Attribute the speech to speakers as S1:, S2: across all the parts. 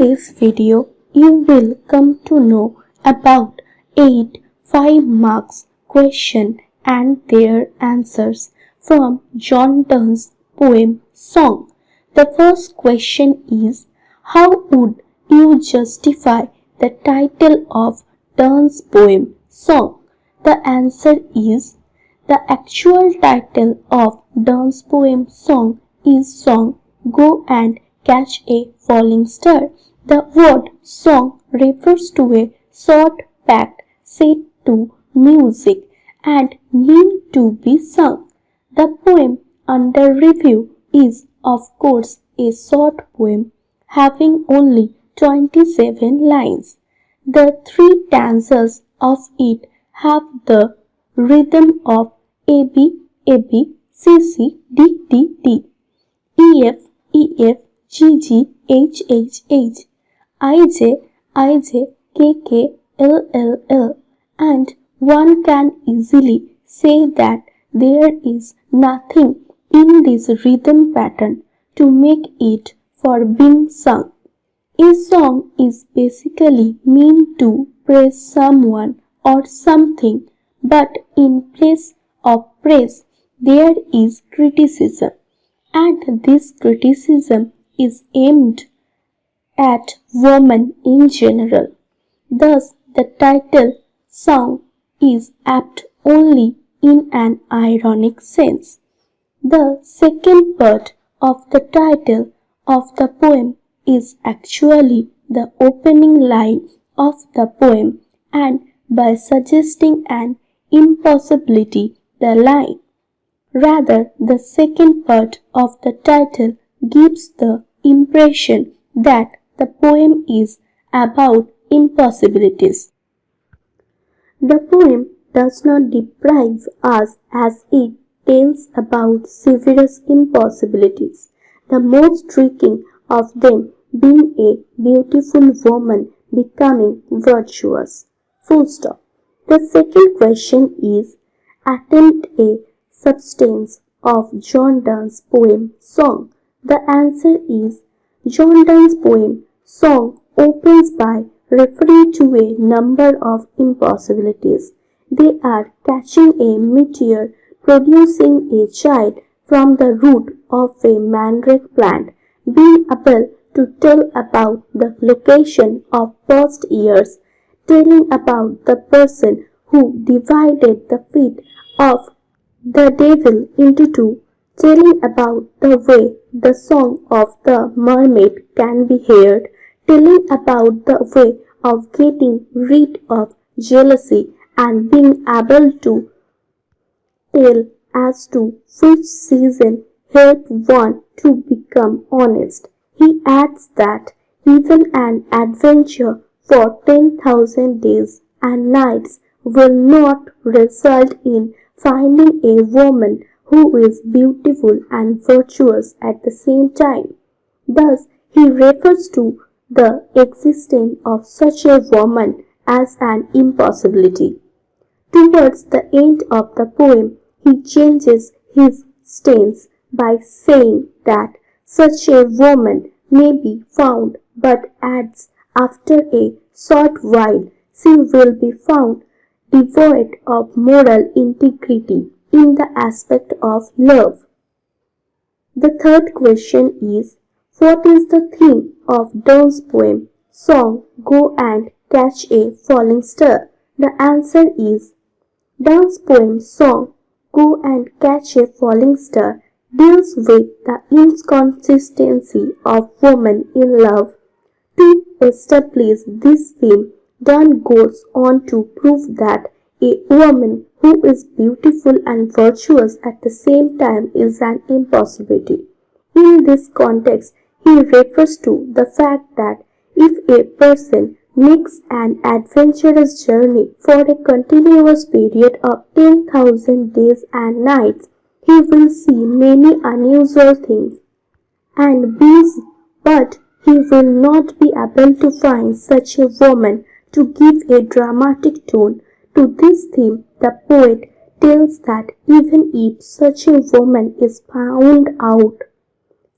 S1: this video, you will come to know about 8 5 marks question and their answers from John Donne's poem Song. The first question is, how would you justify the title of Donne's poem Song? The answer is, the actual title of Donne's poem Song is Song, Go and Catch a Falling Star. The word song refers to a short pact set to music and meant to be sung. The poem under review is, of course, a short poem having only 27 lines. The three stanzas of it have the rhythm of AB, AB, CC, D, D, D, EF, EF, GG, H, H, H, IJ, IJ, KK, LLL, and one can easily say that there is nothing in this rhythm pattern to make it for being sung. A song is basically meant to praise someone or something, but in place of praise there is criticism, and this criticism is aimed at women in general. Thus, the title song is apt only in an ironic sense. The second part of the title of the poem is actually the opening line of the poem, and by suggesting an impossibility, the line, rather, the second part of the title gives the impression that the poem is about impossibilities. The poem does not deprive us as it tells about severest impossibilities, the most striking of them being a beautiful woman becoming virtuous. Full stop. The second question is, attempt a substance of John Donne's poem Song. The answer is, John Donne's poem Song opens by referring to a number of impossibilities. They are catching a meteor, producing a child from the root of a mandrake plant, being able to tell about the location of past years, telling about the person who divided the feet of the devil into two, telling about the way the song of the mermaid can be heard, telling about the way of getting rid of jealousy and being able to tell as to which season helped one to become honest. He adds that even an adventure for 10,000 days and nights will not result in finding a woman who is beautiful and virtuous at the same time. Thus, he refers to the existence of such a woman as an impossibility. Towards the end of the poem, he changes his stance by saying that such a woman may be found, but adds after a short while she will be found devoid of moral integrity in the aspect of love. The third question is, what is the theme of Donne's poem Song, Go and Catch a Falling Star? The answer is, Donne's poem Song, Go and Catch a Falling Star deals with the inconsistency of women in love. To establish this theme, Donne goes on to prove that a woman who is beautiful and virtuous at the same time is an impossibility. In this context, he refers to the fact that if a person makes an adventurous journey for a continuous period of 10,000 days and nights, he will see many unusual things and beings, but he will not be able to find such a woman to give a dramatic tone to this theme. The poet tells that even if such a woman is found out,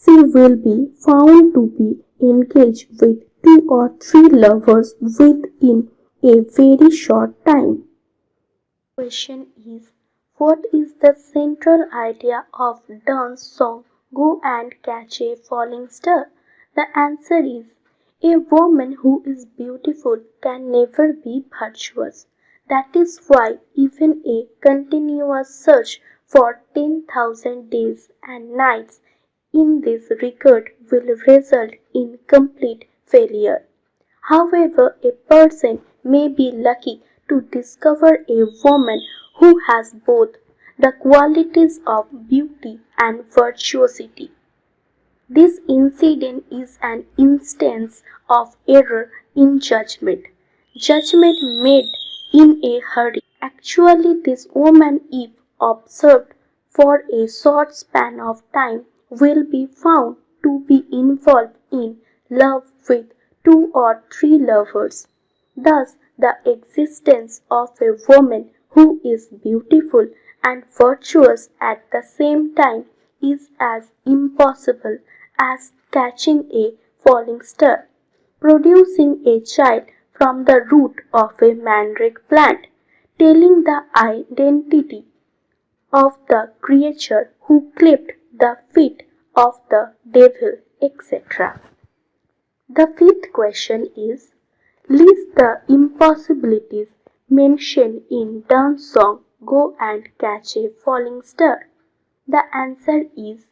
S1: she will be found to be engage with 2 or 3 lovers within a very short time. Question is, what is the central idea of Donne's song Go and Catch a Falling Star? The answer is, a woman who is beautiful can never be virtuous. That is why even a continuous search for 10,000 days and nights in this regard will result in complete failure. However, a person may be lucky to discover a woman who has both the qualities of beauty and virtuosity. This incident is an instance of error in judgment. Judgment made in a hurry. Actually, this woman, if observed for a short span of time, will be found to be involved in love with 2 or 3 lovers. Thus, the existence of a woman who is beautiful and virtuous at the same time is as impossible as catching a falling star, producing a child from the root of a mandrake plant, telling the identity of the creature who clipped the feet of the devil, etc. The fifth question is, list the impossibilities mentioned in Donne's song Go and Catch a Falling Star. The answer is,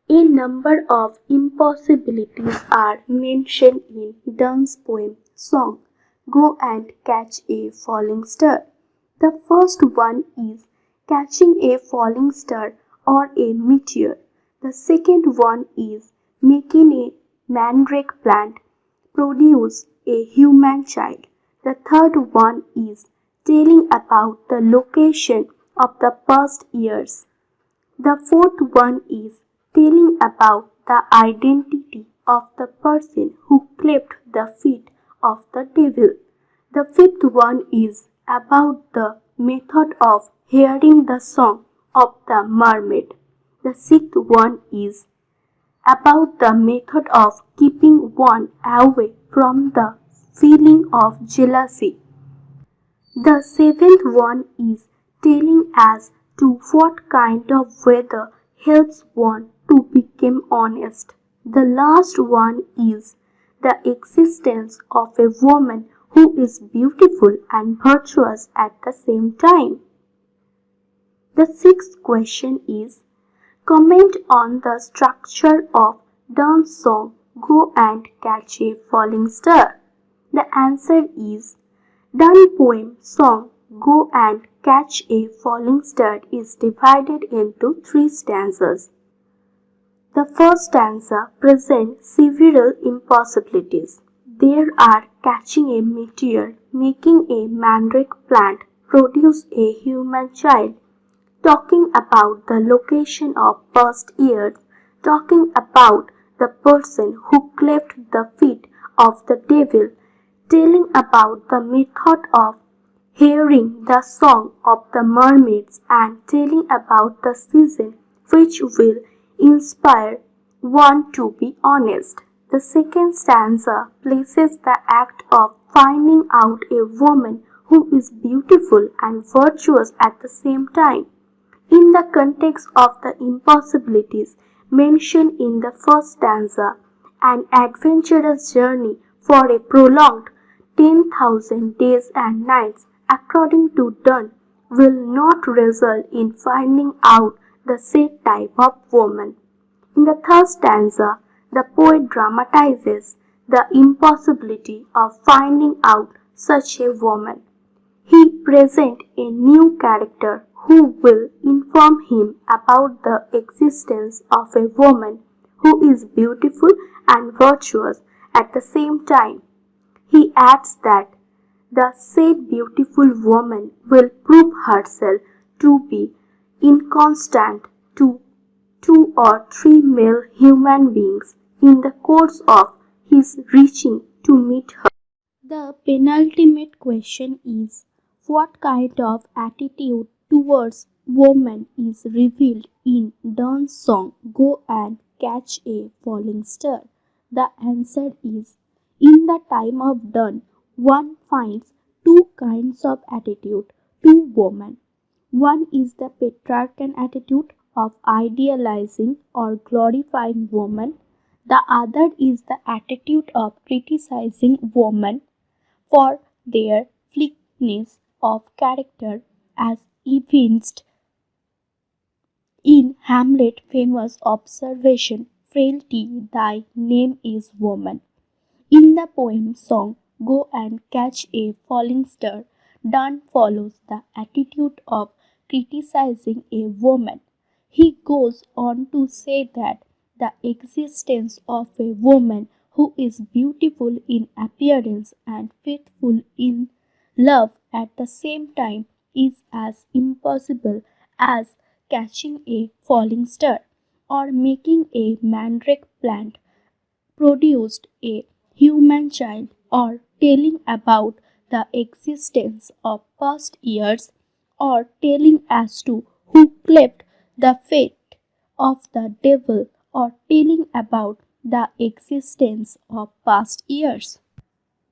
S1: a number of impossibilities are mentioned in Donne's poem song Go and Catch a Falling Star. The first one is catching a falling star or a meteor. The second one is making a mandrake plant produce a human child. The third one is telling about the location of the past years. The fourth one is telling about the identity of the person who clipped the feet of the devil. The fifth one is about the method of hearing the song of the mermaid. The sixth one is about the method of keeping one away from the feeling of jealousy. The seventh one is telling as to what kind of weather helps one to become honest. The last one is the existence of a woman who is beautiful and virtuous at the same time. The sixth question is, comment on the structure of Donne's song Go and Catch a Falling Star. The answer is, Donne's poem song Go and Catch a Falling Star is divided into 3 stanzas. The first stanza presents several impossibilities. There are catching a meteor, making a mandrake plant produce a human child, talking about the location of past years, talking about the person who cleft the feet of the devil, telling about the method of hearing the song of the mermaids, and telling about the season which will inspire one to be honest. The second stanza places the act of finding out a woman who is beautiful and virtuous at the same time in the context of the impossibilities mentioned in the first stanza. An adventurous journey for a prolonged 10,000 days and nights, according to Donne, will not result in finding out the said type of woman. In the third stanza, the poet dramatizes the impossibility of finding out such a woman. He presents a new character who will inform him about the existence of a woman who is beautiful and virtuous at the same time. He adds that the said beautiful woman will prove herself to be inconstant to 2 or 3 male human beings in the course of his reaching to meet her. The penultimate question is, what kind of attitude towards woman is revealed in Donne's song Go and Catch a Falling Star? The answer is in the time of Donne, one finds two kinds of attitude to women. One is the patriarchal attitude of idealizing or glorifying women. The other is the attitude of criticizing women for their fleetness of character as evinced in Hamlet's famous observation, "Frailty, thy name is woman." In the poem song Go and Catch a Falling Star, Donne follows the attitude of criticizing a woman. He goes on to say that the existence of a woman who is beautiful in appearance and faithful in love at the same time is as impossible as catching a falling star or making a mandrake plant produced a human child or telling about the existence of past years or telling as to who cleft the fate of the devil or telling about the existence of past years.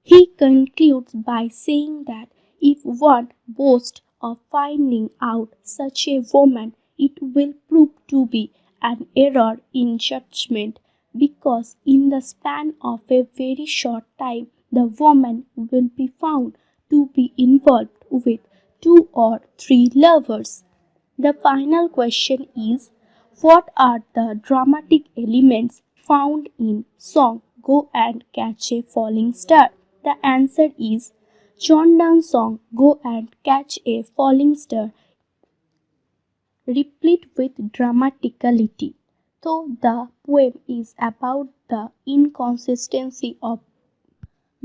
S1: He concludes by saying that if one boasts of finding out such a woman, it will prove to be an error in judgment, because in the span of a very short time the woman will be found to be involved with two or three lovers. The final question is, what are the dramatic elements found in song Go and Catch a Falling Star? The answer is John Donne's song Go and Catch a Falling Star, replete with dramaticality. Though the poem is about the inconsistency of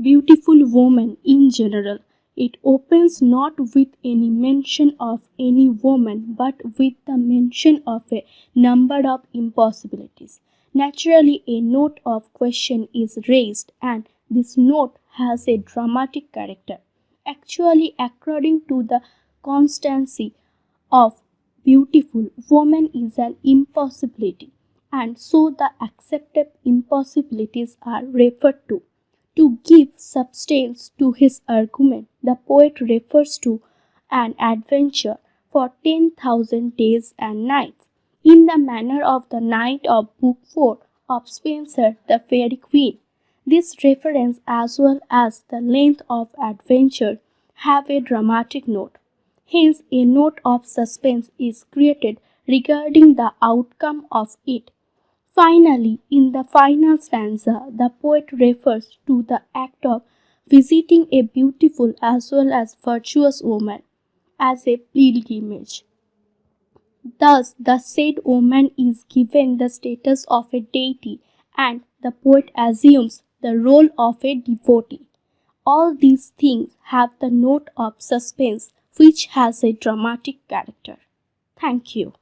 S1: beautiful woman in general, it opens not with any mention of any woman but with the mention of a number of impossibilities. Naturally, a note of question is raised, and this note has a dramatic character. Actually, according to the constancy of beautiful woman is an impossibility, and so the accepted impossibilities are referred to. To give substance to his argument, the poet refers to an adventure for 10,000 days and nights, in the manner of the Knight of Book 4 of Spenser, the Faerie Queene. This reference, as well as the length of adventure, have a dramatic note. Hence, a note of suspense is created regarding the outcome of it. Finally, in the final stanza, the poet refers to the act of visiting a beautiful as well as virtuous woman as a pilgrimage. Thus, the said woman is given the status of a deity, and the poet assumes the role of a devotee. All these things have the note of suspense, which has a dramatic character. Thank you.